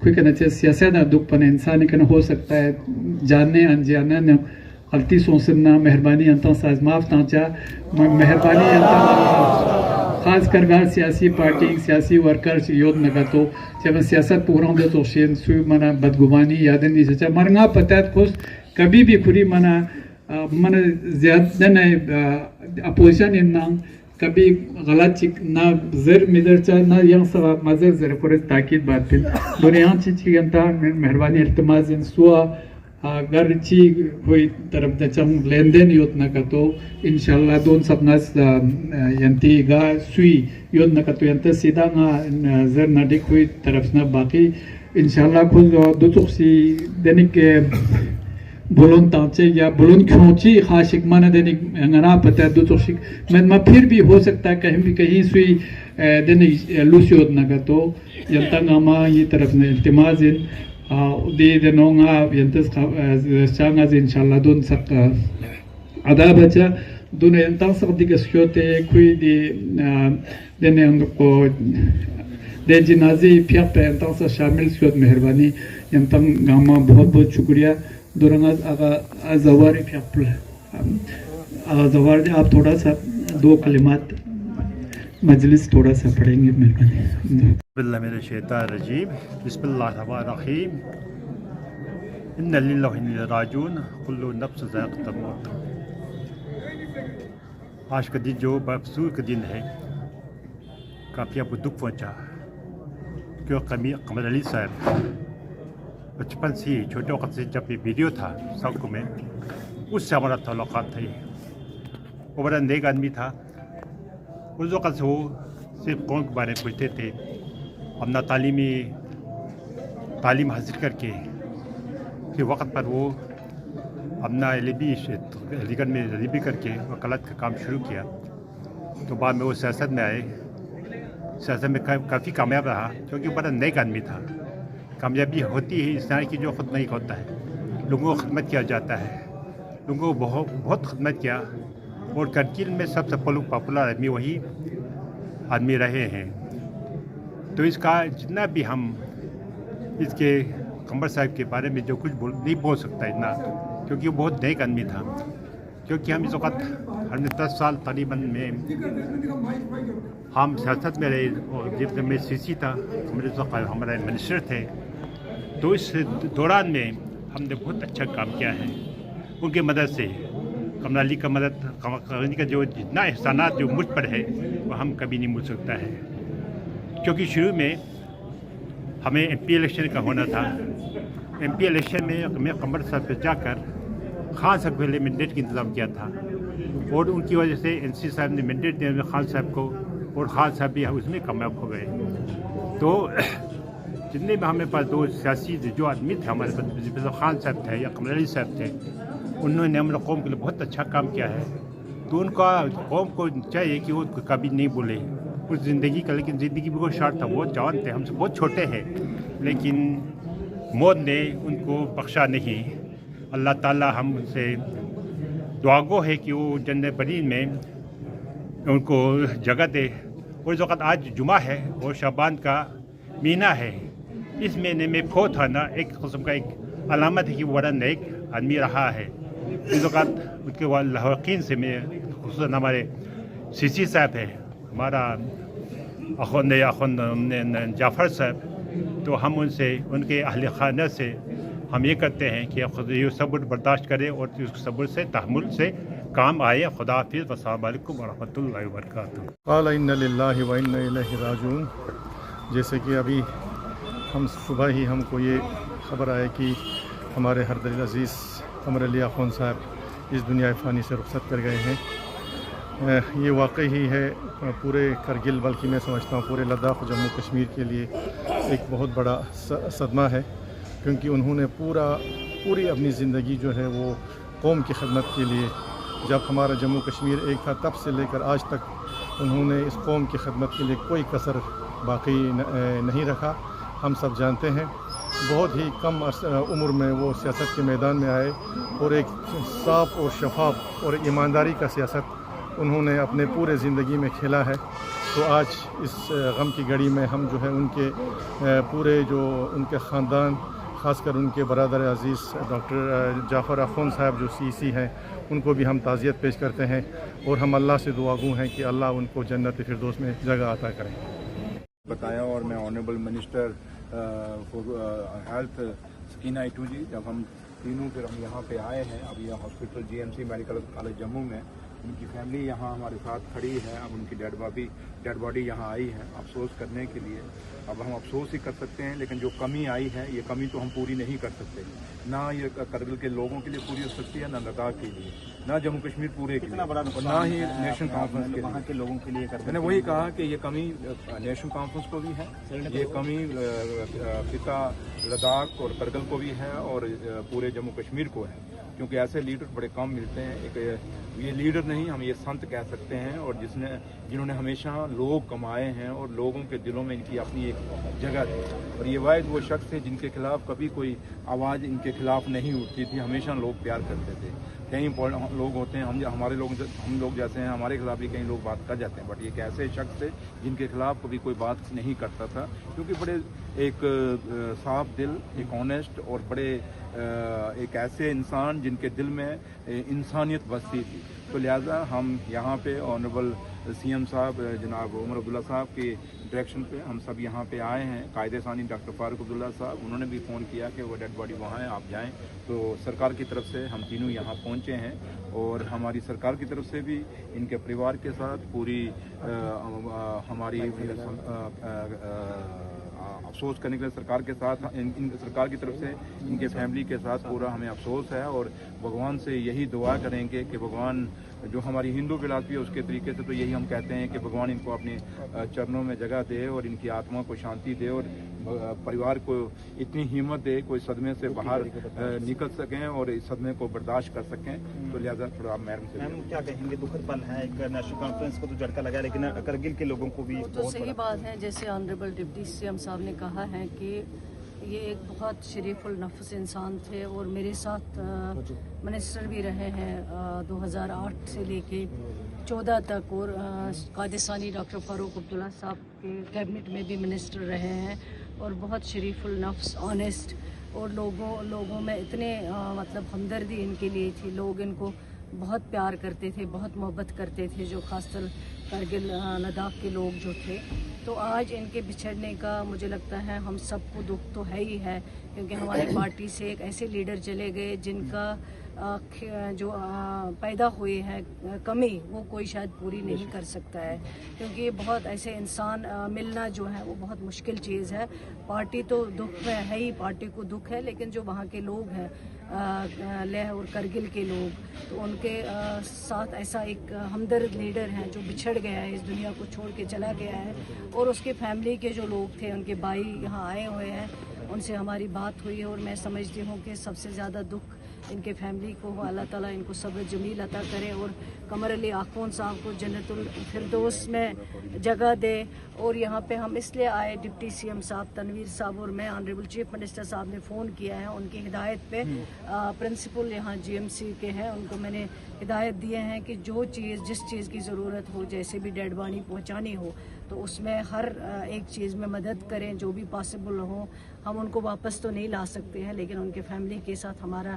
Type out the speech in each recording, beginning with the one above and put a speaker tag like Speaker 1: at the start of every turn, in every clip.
Speaker 1: کوئی کہنا چاہیے سیاست نہ دکھ پن انسانی کنا ہو سکتا ہے جاننے انجانے نہ غلطی سوچنا مہربانی انتا ساز معاف تانچا مہربانی انتا خاص کر گار سیاسی پارٹی سیاسی ورکر یود نگا تو جب سیاست پورا دے تو شین سوی منا بدگمانی یادن نہیں سچا مرنگا پتات خوش کبھی بھی کھری منا زیادہ نہ اپوزیشن اننا کبھی غلط چک نہ زر مدر چاہ نہ ینگ سوا مزر زر فرز تاکید بات پھر دنیا چی گنتا مہربانی التماس ان سوا اگر چی کوئی طرف دچم لین دین یوت نہ کتو انشاءاللہ دون سپناس ینتی گا سوی یوت نہ کتو ینتا سیدھا نہ زر نہ ڈک ہوئی طرف نہ باقی انشاءاللہ کھل دو چکسی دینک بولون تانچے یا بولون کھونچی خاشک مانا دینک انگنا پتہ ہے دو چکشک میں پھر بھی ہو سکتا ہے کہیں سوی دینک لوسی یوت نہ کتو ینتا گاما یہ طرف نہ التماس ان دی دنونگا ینتس چانگا زی انشاءاللہ دون سق ادا بچا دون ینتان سق دی گسکیوتے کوئی دی دینے اندکو دے جنازی پیاق پہ ینتان سق شامل سکیوت مہربانی ینتان گاما بہت بہت شکریہ دورنگاز آغا زواری پیاق پل آغا زواری آپ تھوڑا سا دو کلمات مجلس تھوڑا سا پڑھیں گے مہربانی
Speaker 2: باللہ من الشیطان الرجیم بسم اللہ الرحمن الرحیم ان للہ و انا الیہ راجعون کل نفس ذائقۃ الموت۔ آج کا دن جو بافسور کا دن ہے کافی آپ کو دکھ پہنچا کیونکہ قمر علی صاحب بچپن سے چھوٹے وقت سے جب یہ ویڈیو تھا سڑکوں میں اس سے ہمارا تعلقات تھے۔ وہ بڑا نیک آدمی تھا۔ اس وقت سے وہ صرف قوم کے بارے میں پوچھتے تھے، اپنا تعلیم حاصل کر کے پھر وقت پر وہ اپنا علی گڑھ میں LLB کر کے وکالت کا کام شروع کیا۔ تو بعد میں وہ سیاست میں آئے، سیاست میں کافی کامیاب رہا کیونکہ وہ بڑا نیک آدمی تھا۔ کامیابی ہوتی ہے اس طرح کی جو خود نہیں ہوتا ہے، لوگوں کو خدمت کیا جاتا ہے، لوگوں کو بہت خدمت کیا، اور کرگل میں سب سے پاپولر آدمی وہی آدمی رہے ہیں۔ تو اس کا جتنا بھی ہم اس کے قمر صاحب کے بارے میں جو کچھ نہیں بول سکتا اتنا، کیونکہ وہ بہت نیک آدمی تھا۔ کیونکہ ہم اس وقت ہم نے 10 سال تقریباً میں ہم سیاست میں رہے، اور جب میں CC تھا ہمارے منسٹر تھے، تو اس دوران میں ہم نے بہت اچھا کام کیا ہے ان کی مدد سے۔ قمر علی کا کا جو جتنا احسانات جو مجھ پر ہے وہ ہم کبھی نہیں بھول سکتا ہے۔ کیونکہ شروع میں ہمیں MP الیکشن کا ہونا تھا۔ MP الیکشن میں قمر صاحب پہ جا کر خان صاحب کے لیے مینڈیٹ کا انتظام کیا تھا، اور ان کی وجہ سے NC صاحب نے مینڈیٹ دیا خان صاحب کو، اور خان صاحب بھی اس میں کامیاب ہو گئے۔ تو جتنے بھی ہمیں پاس دو سیاسی جو آدمی تھے ہمارے پاس، خان صاحب تھے یا قمر علی صاحب تھے، انہوں نے ہمارے قوم کے لیے بہت اچھا کام کیا ہے۔ تو ان کا قوم کو چاہیے کہ وہ کبھی نہیں بھولے اس زندگی کا، لیکن زندگی بھی بہت شارٹ تھا، بہت جوان تھے، ہم سے بہت چھوٹے ہیں، لیکن موت نے ان کو بخشا نہیں۔ اللہ تعالیٰ ہم ان سے دعا گو ہے کہ وہ جنت برین میں ان کو جگہ دے۔ اور اس وقت آج جمعہ ہے اور شعبان کا مہینہ ہے۔ اس مہینے میں فوت ہونا ایک قسم کا ایک علامت ہے کہ وہ بڑا نیک آدمی رہا ہے۔ اس وقت ان کے لاحقین سے میں خصوصاً ہمارے CC صاحب ہے، ہمارا اخوند جعفر صاحب، تو ہم ان سے ان کے اہل خانہ سے ہم یہ کرتے ہیں کہ خود یہ صبر برداشت کرے اور اس صبر سے تحمل سے کام آئے۔ خدا حافظ، والسلام علیکم ورحمۃ اللہ وبرکاتہ۔
Speaker 3: قال ان للہ و انا الیہ راجعون۔ جیسے کہ ابھی ہم صبح ہی ہم کو یہ خبر آئے کہ ہمارے ہر دل عزیز قمر علی اخوند صاحب اس دنیا فانی سے رخصت کر گئے ہیں۔ یہ واقعی ہی ہے پورے کرگل، بلکہ میں سمجھتا ہوں پورے لداخ و جموں کشمیر کے لیے ایک بہت بڑا صدمہ ہے، کیونکہ انہوں نے پوری اپنی زندگی جو ہے وہ قوم کی خدمت کے لیے، جب ہمارا جموں کشمیر ایک تھا تب سے لے کر آج تک انہوں نے اس قوم کی خدمت کے لیے کوئی کسر باقی نہیں رکھا۔ ہم سب جانتے ہیں بہت ہی کم عمر میں وہ سیاست کے میدان میں آئے، اور ایک صاف اور شفاف اور ایمانداری کا سیاست انہوں نے اپنے پورے زندگی میں کھیلا ہے۔ تو آج اس غم کی گھڑی میں ہم جو ہے ان کے پورے جو ان کے خاندان، خاص کر ان کے برادر عزیز ڈاکٹر جعفر اخون صاحب جو CEC ہیں، ان کو بھی ہم تعزیت پیش کرتے ہیں اور ہم اللہ سے دعا گو ہیں کہ اللہ ان کو جنت فردوس میں جگہ عطا کریں۔
Speaker 4: بتایا اور میں honourable minister for health Sakina Itoo ji, جب ہم تینوں پھر ہم یہاں پہ آئے ہیں، اب یہ hospital GMC medical college Jammu میں ان کی فیملی یہاں ہمارے ساتھ کھڑی ہے، اب ان کی ڈیڈ باڈی یہاں آئی ہے افسوس کرنے کے لیے۔ اب ہم افسوس ہی کر سکتے ہیں، لیکن جو کمی آئی ہے یہ کمی تو ہم پوری نہیں کر سکتے، نہ یہ کرگل کے لوگوں کے لیے پوری ہو سکتی ہے، نہ لداخ کے لیے، نہ جموں کشمیر پورے کے لیے، اور نہ ہی نیشنل کانفرنس کے وہاں کے لوگوں کے لیے۔ میں نے وہی کہا کہ یہ کمی نیشنل کانفرنس کو بھی ہے، یہ کمی خطہ لداخ اور کرگل کو بھی ہے اور پورے جموں کشمیر کو ہے، کیونکہ ایسے لیڈر بڑے کم ملتے ہیں۔ ایک یہ لیڈر نہیں، ہم یہ سنت کہہ سکتے ہیں، اور جنہوں نے ہمیشہ لوگ کمائے ہیں اور لوگوں کے دلوں میں ان کی اپنی ایک جگہ تھی، اور یہ واحد وہ شخص تھے جن کے خلاف کبھی کوئی آواز ان کے خلاف نہیں اٹھتی تھی، ہمیشہ لوگ پیار کرتے تھے۔ کئی لوگ ہوتے ہیں ہم لوگ جیسے ہیں، ہمارے خلاف بھی کئی لوگ بات کر جاتے ہیں، بٹ یہ ایک ایسے شخص تھے جن کے خلاف کبھی کوئی بات نہیں کرتا تھا، کیونکہ بڑے ایک صاف دل، ایک آنیسٹ اور بڑے ایک ایسے انسان جن کے دل میں انسانیت بستی تھی۔ تو لہٰذا ہم یہاں پہ آنریبل CM صاحب جناب عمر عبداللہ صاحب کے ڈائریکشن پہ ہم سب یہاں پہ آئے ہیں۔ قائد ثانی ڈاکٹر فاروق عبداللہ صاحب، انہوں نے بھی فون کیا کہ وہ ڈیڈ باڈی وہاں ہے، آپ جائیں، تو سرکار کی طرف سے ہم تینوں یہاں پہنچے ہیں، اور ہماری سرکار کی طرف سے بھی ان کے پریوار کے ساتھ پوری ہماری افسوس کرنے کے لیے سرکار کے ساتھ سرکار کی طرف سے ان کے فیملی کے ساتھ پورا ہمیں افسوس ہے، اور بھگوان سے یہی دعا کریں گے کہ بھگوان جو ہماری ہندو فلاسفی ہے اس کے طریقے سے تو یہی ہم کہتے ہیں کہ بھگوان ان کو اپنے چرنوں میں جگہ دے اور ان کی آتما کو شانتی دے، اور پریوار کو اتنی ہمت دے کوئی صدمے سے باہر نکل سکیں اور اس صدمے کو برداشت کر سکیں۔ تو لہٰذا تھوڑا آپ میم
Speaker 5: کیا کہیں گے؟ دکھد پل ہے، ایک نیشنل کانفرنس کو تو جھٹکا لگا، لیکن کرگل کے لوگوں کو بھی
Speaker 6: تو صحیح بات ہے، جیسے آنریبل ڈپٹی CM صاحب نے کہا ہے کہ یہ ایک بہت شریف النفس انسان تھے، اور میرے ساتھ منسٹر بھی رہے ہیں 2008 سے لے کے 14 تک، اور قائد ثانی ڈاکٹر فاروق عبداللہ صاحب کے کیبنٹ میں بھی منسٹر رہے ہیں، اور بہت شریف النفس، آنیسٹ، اور لوگوں میں اتنے مطلب ہمدردی ان کے لیے تھی، لوگ ان کو بہت پیار کرتے تھے، بہت محبت کرتے تھے، جو خاص طور کرگل لداخ کے لوگ جو تھے۔ تو آج ان کے بچھڑنے کا مجھے لگتا ہے ہم سب کو دکھ تو ہے ہی ہے، کیونکہ ہماری پارٹی سے ایک ایسے لیڈر چلے گئے جن کا جو پیدا ہوئی ہے کمی وہ کوئی شاید پوری نہیں کر سکتا ہے، کیونکہ یہ بہت ایسے انسان ملنا جو ہے وہ بہت مشکل چیز ہے۔ پارٹی تو دکھ میں ہے ہی، پارٹی کو دکھ ہے، لیکن جو وہاں کے لوگ ہیں لیہ اور کرگل کے لوگ، تو ان کے ساتھ ایسا ایک ہمدرد لیڈر ہیں جو بچھڑ گیا ہے، اس دنیا کو چھوڑ کے چلا گیا ہے، اور اس کے فیملی کے جو لوگ تھے، ان کے بھائی یہاں آئے ہوئے ہیں، ان سے ہماری بات ہوئی ہے، اور میں سمجھتی ہوں کہ سب سے زیادہ دکھ ان کے فیملی کو ہو، اللہ تعالیٰ ان کو صبر جمیل عطا کرے، اور قمر علی آخون صاحب کو جنت الفردوس میں جگہ دے۔ اور یہاں پہ ہم اس لیے آئے، ڈپٹی CM صاحب تنویر صاحب اور میں، آنریبل چیف منسٹر صاحب نے فون کیا ہے، ان کی ہدایت پہ پرنسپل یہاں GMC کے ہیں، ان کو میں نے ہدایت دیے ہیں کہ جس چیز کی ضرورت ہو، جیسے بھی ڈیڈ باڈی پہنچانی ہو، تو اس میں ہر ایک چیز میں مدد کریں جو بھی پاسبل ہو۔ ہم ان کو واپس تو نہیں لا سکتے ہیں، لیکن ان کے فیملی کے ساتھ ہمارا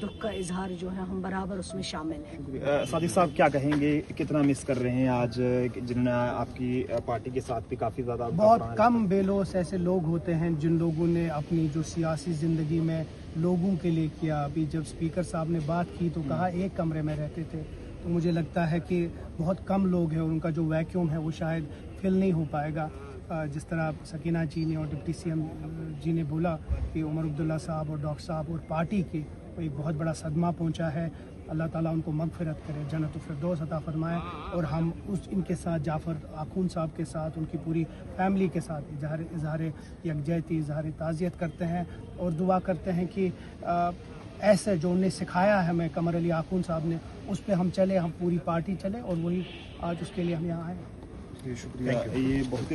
Speaker 6: دکھ کا اظہار جو ہے ہم برابر اس میں شامل ہیں۔
Speaker 5: صادق صاحب کیا کہیں گے، کتنا مس کر رہے ہیں آج جنہوں نے آپ کی پارٹی کے ساتھ بھی کافی زیادہ؟
Speaker 7: بہت کم بے لوث ایسے لوگ ہوتے ہیں جن لوگوں نے اپنی جو سیاسی زندگی میں لوگوں کے لیے کیا۔ ابھی جب اسپیکر صاحب نے بات کی تو کہا ایک کمرے میں رہتے تھے، تو مجھے لگتا ہے کہ بہت کم لوگ ہیں، ان کا جو ویکیوم ہے وہ شاید فل نہیں ہو پائے گا۔ جس طرح سکینہ جی نے اور ڈپٹی CM جی نے بولا کہ عمر عبداللہ صاحب اور ڈاکٹر صاحب اور پارٹی کی ایک بہت بڑا صدمہ پہنچا ہے، اللہ تعالیٰ ان کو مغفرت کرے، جنت الفردوس عطا فرمائے، اور ہم ان کے ساتھ جعفر آخون صاحب کے ساتھ ان کی پوری فیملی کے ساتھ اظہار یکجہتی، اظہار تعزیت کرتے ہیں، اور دعا کرتے ہیں کہ ایسے جو انہیں سکھایا ہے ہمیں قمر علی آخون صاحب نے، اس پہ ہم چلے، ہم پوری پارٹی چلے، اور وہی آج اس کے لیے ہم یہاں آئے۔
Speaker 5: شکریہ، یہ بہت